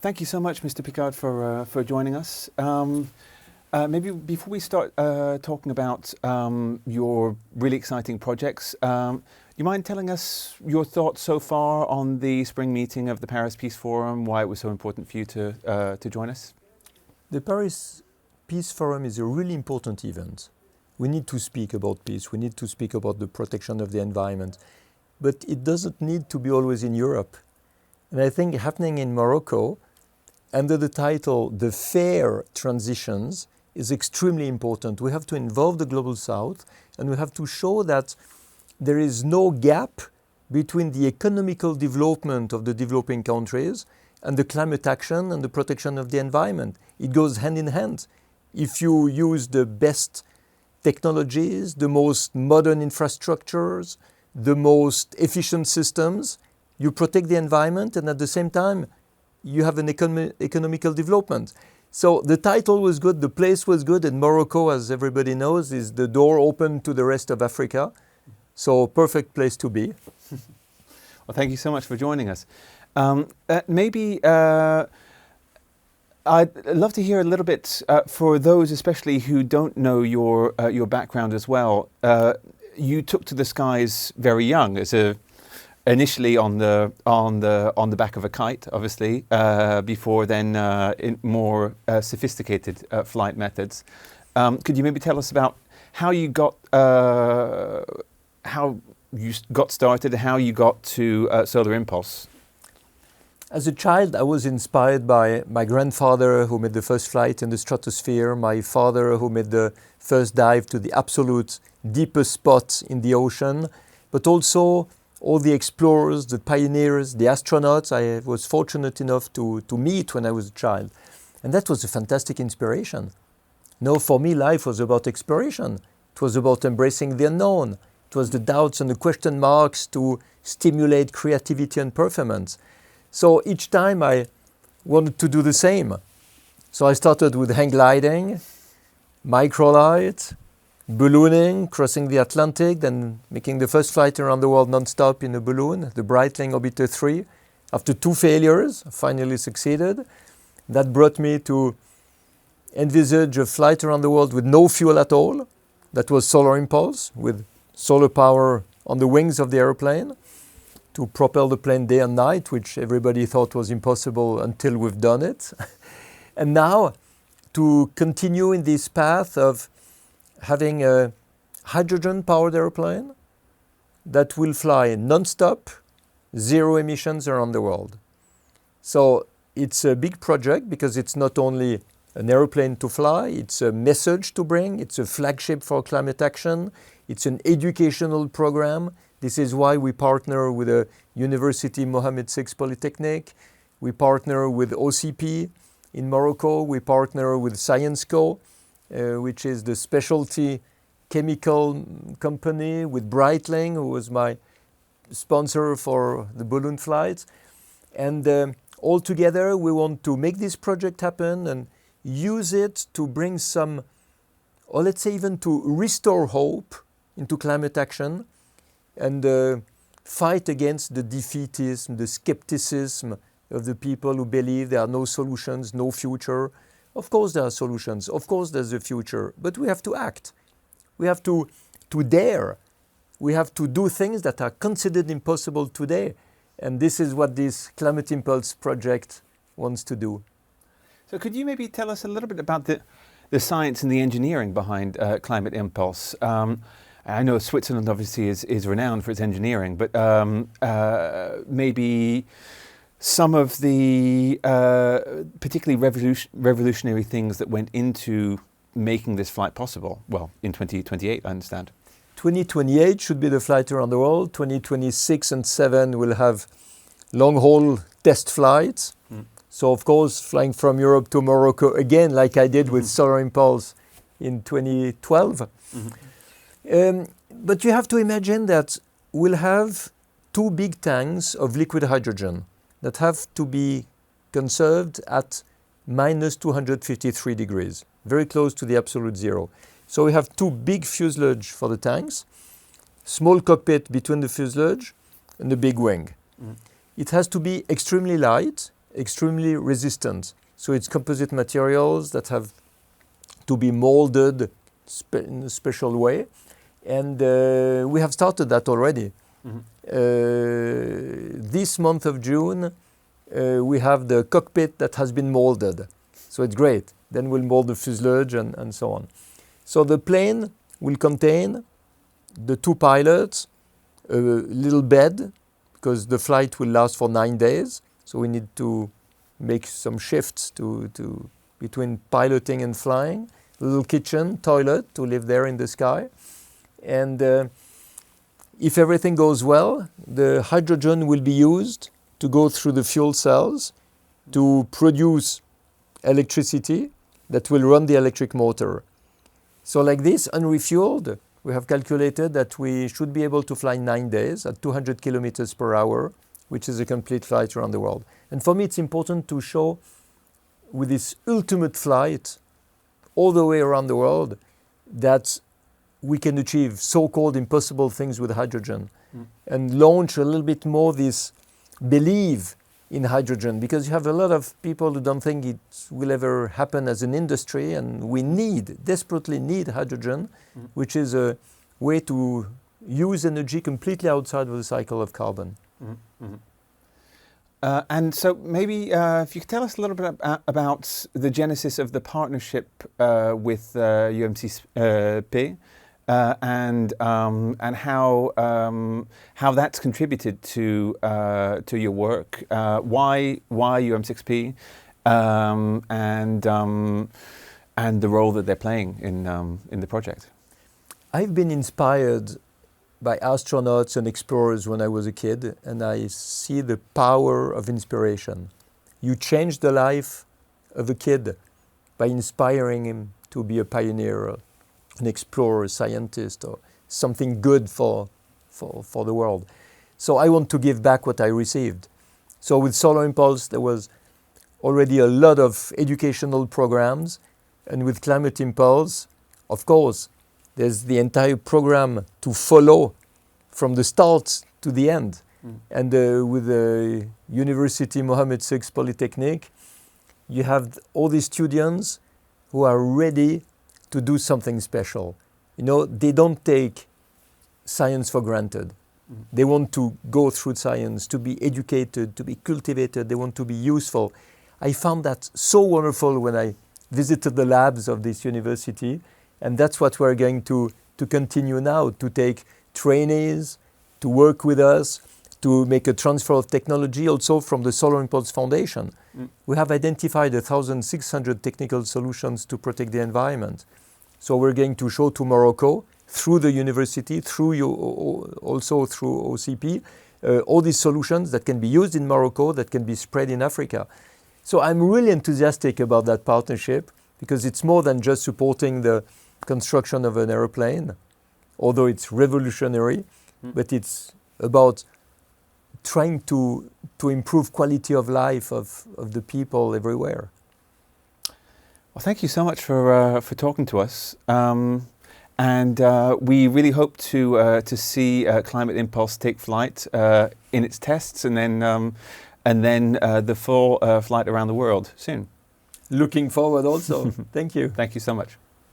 Thank you so much, Mr. Piccard, for joining us. Maybe before we start talking about your really exciting projects, you mind telling us your thoughts so far on the spring meeting of the Paris Peace Forum, why it was so important for you to join us? The Paris Peace Forum is a really important event. We need to speak about peace, we need to speak about the protection of the environment, but it doesn't need to be always in Europe. And I think happening in Morocco, under the title The Fair Transitions, is extremely important. We have to involve the Global South, and we have to show that there is no gap between the economical development of the developing countries and the climate action and the protection of the environment. It goes hand in hand. If you use the best technologies, the most modern infrastructures, the most efficient systems, you protect the environment, and at the same time, you have an economical development. So the title was good, the place was good, and Morocco, as everybody knows, is the door open to the rest of Africa. So perfect place to be. Well, thank you so much for joining us. Maybe I'd love to hear a little bit, for those especially who don't know your background as well. You took to the skies very young, initially on the back of a kite, obviously, before then in more sophisticated flight methods. Could you maybe tell us about how you got started, how you got to Solar Impulse? As a child, I was inspired by my grandfather, who made the first flight in the stratosphere, my father, who made the first dive to the absolute deepest spot in the ocean, but also all the explorers, the pioneers, the astronauts I was fortunate enough to meet when I was a child. And that was a fantastic inspiration. No, for me, life was about exploration. It was about embracing the unknown. It was the doubts and the question marks to stimulate creativity and performance. So each time I wanted to do the same. So I started with hang gliding, microlight, ballooning, crossing the Atlantic, then making the first flight around the world non-stop in a balloon, the Breitling Orbiter 3. After 2 failures, I finally succeeded. That brought me to envisage a flight around the world with no fuel at all. That was Solar Impulse, with solar power on the wings of the airplane to propel the plane day and night, which everybody thought was impossible until we've done it. And now, to continue in this path of having a hydrogen-powered airplane that will fly non-stop, 0 emissions around the world. So it's a big project because it's not only an airplane to fly, it's a message to bring, it's a flagship for climate action, it's an educational program. This is why we partner with a University Mohammed VI Polytechnic, we partner with OCP in Morocco, we partner with ScienceCo, which is the specialty chemical company, with Breitling, who was my sponsor for the balloon flights. And all together, we want to make this project happen and use it to bring some, or let's say even to restore hope into climate action and fight against the defeatism, the skepticism of the people who believe there are no solutions, no future. Of course there are solutions, of course there's a future, but we have to act. We have to dare. We have to do things that are considered impossible today. And this is what this Climate Impulse project wants to do. So could you maybe tell us a little bit about the science and the engineering behind Climate Impulse? I know Switzerland obviously is renowned for its engineering, but maybe some of the particularly revolutionary things that went into making this flight possible. Well, in 2028, I understand. 2028 should be the flight around the world. 2026 and 7 will have long-haul test flights. So, of course, flying from Europe to Morocco again, like I did with Solar Impulse in 2012. But you have to imagine that we'll have 2 big tanks of liquid hydrogen that have to be conserved at minus 253 degrees, very close to the absolute zero. So we have 2 big fuselage for the tanks, small cockpit between the fuselage and the big wing. It has to be extremely light. extremely resistant. So it's composite materials that have to be molded in a special way. And we have started that already. This month of June, we have the cockpit that has been molded. So it's great. Then we'll mold the fuselage and so on. So the plane will contain the two pilots, a little bed, because the flight will last for 9 days. So we need to make some shifts between piloting and flying. A little kitchen, toilet to live there in the sky. And if everything goes well, the hydrogen will be used to go through the fuel cells to produce electricity that will run the electric motor. So like this, unrefueled, we have calculated that we should be able to fly 9 days at 200 kilometers per hour, which is a complete flight around the world. And for me, it's important to show with this ultimate flight all the way around the world that we can achieve so-called impossible things with hydrogen and launch a little bit more this belief in hydrogen, because you have a lot of people who don't think it will ever happen as an industry, and we desperately need hydrogen, which is a way to use energy completely outside of the cycle of carbon. And so maybe if you could tell us a little bit about the genesis of the partnership with UMCP and how that's contributed to your work. Why UM6P and the role that they're playing in the project. I've been inspired by astronauts and explorers when I was a kid, and I see the power of inspiration. You change the life of a kid by inspiring him to be a pioneer, an explorer, a scientist, or something good for the world. So I want to give back what I received. So with Solar Impulse, there was already a lot of educational programs, and with Climate Impulse, of course, there's the entire program to follow from the start to the end. And with the University Mohammed VI Polytechnic, you have all these students who are ready to do something special. You know, they don't take science for granted. They want to go through science, to be educated, to be cultivated. They want to be useful. I found that so wonderful when I visited the labs of this university. And that's what we're going to continue now, to take trainees, to work with us, to make a transfer of technology also from the Solar Impulse Foundation. We have identified 1,600 technical solutions to protect the environment. So we're going to show to Morocco, through the university, also through OCP, all these solutions that can be used in Morocco, that can be spread in Africa. So I'm really enthusiastic about that partnership, because it's more than just supporting the construction of an airplane, although it's revolutionary, but it's about trying to improve quality of life of the people everywhere. Well, thank you so much for talking to us, and we really hope to see Climate Impulse take flight in its tests, and then the full flight around the world soon. Looking forward also. Thank you. Thank you so much.